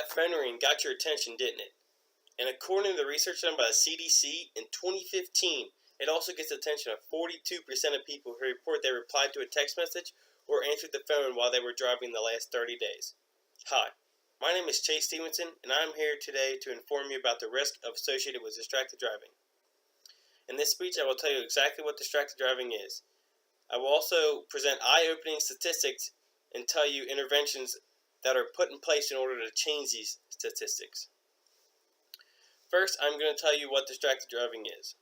That phone ring got your attention, didn't it? And according to the research done by the CDC in 2015, it also gets the attention of 42% of people who report they replied to a text message or answered the phone while they were driving the last 30 days. Hi, my name is Chase Stevenson, and I'm here today to inform you about the risk associated with distracted driving. In this speech, I will tell you exactly what distracted driving is. I will also present eye-opening statistics and tell you interventions that are put in place in order to change these statistics. First, I'm going to tell you what distracted driving is.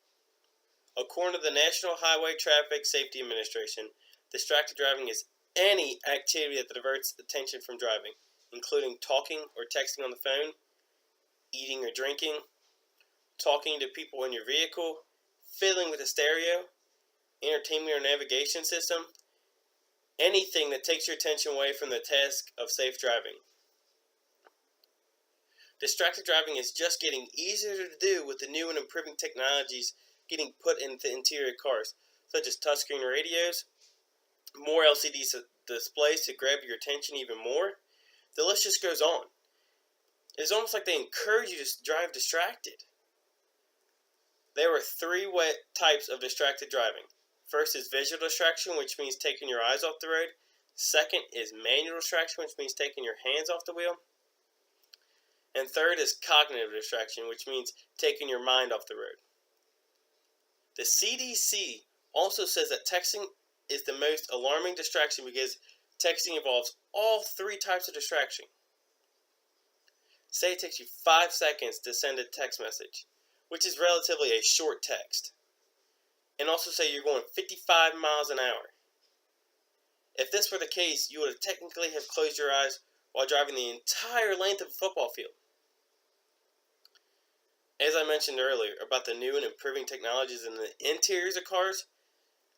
According to the National Highway Traffic Safety Administration, distracted driving is any activity that diverts attention from driving, including talking or texting on the phone, eating or drinking, talking to people in your vehicle, fiddling with a stereo, entertainment or navigation system, anything that takes your attention away from the task of safe driving. Distracted driving is just getting easier to do with the new and improving technologies getting put into interior cars, such as touchscreen radios, more LCD displays to grab your attention even more. The list just goes on. It's almost like they encourage you to drive distracted. There are three types of distracted driving. First is visual distraction, which means taking your eyes off the road. Second is manual distraction, which means taking your hands off the wheel. And third is cognitive distraction, which means taking your mind off the road. The CDC also says that texting is the most alarming distraction because texting involves all three types of distraction. Say it takes you 5 seconds to send a text message, which is relatively a short text. And also say you're going 55 miles an hour. If this were the case, you would technically have closed your eyes while driving the entire length of a football field. As I mentioned earlier about the new and improving technologies in the interiors of cars,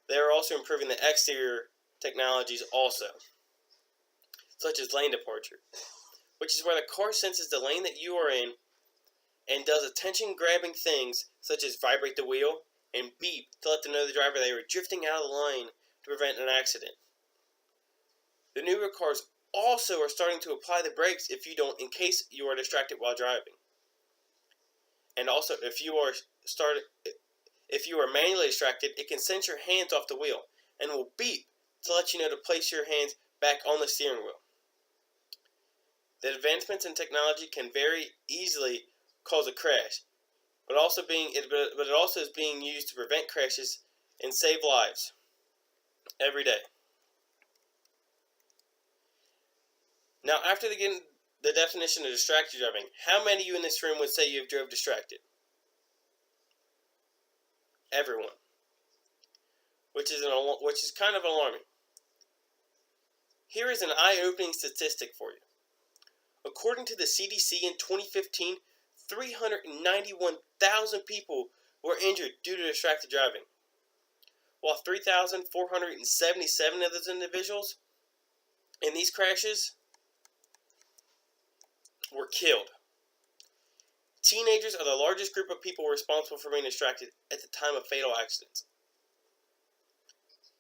they are also improving the exterior technologies also, such as lane departure, which is where the car senses the lane that you are in and does attention-grabbing things such as vibrate the wheel and beep to let them know the driver they were drifting out of the lane to prevent an accident. The newer cars also are starting to apply the brakes in case you are distracted while driving. And also, if you are manually distracted, it can sense your hands off the wheel and will beep to let you know to place your hands back on the steering wheel. The advancements in technology can very easily cause a crash, but it also is being used to prevent crashes and save lives every day. Now, after getting the definition of distracted driving, how many of you in this room would say you have drove distracted? Everyone. Which is kind of alarming. Here is an eye-opening statistic for you. According to the CDC in 2015, 391,000 people were injured due to distracted driving, while 3,477 of those individuals in these crashes were killed. Teenagers are the largest group of people responsible for being distracted at the time of fatal accidents.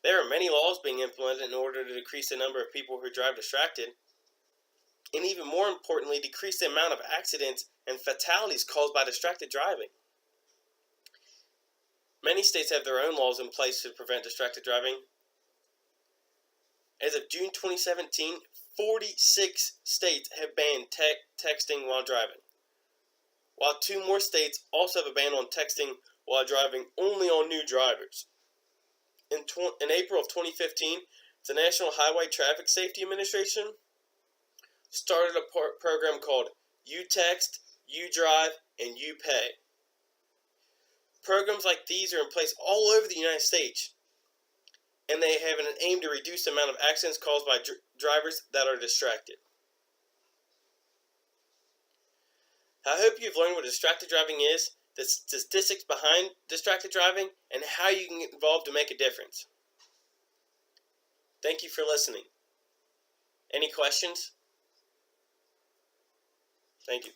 There are many laws being implemented in order to decrease the number of people who drive distracted, and even more importantly, decrease the amount of accidents and fatalities caused by distracted driving. Many states have their own laws in place to prevent distracted driving. As of June 2017, 46 states have banned texting while driving, while 2 more states also have a ban on texting while driving only on new drivers. In April of 2015, the National Highway Traffic Safety Administration started a program called You Text, You Drive, and You Pay. Programs like these are in place all over the United States, and they have an aim to reduce the amount of accidents caused by drivers that are distracted. I hope you've learned what distracted driving is, the statistics behind distracted driving, and how you can get involved to make a difference. Thank you for listening. Any questions? Thank you.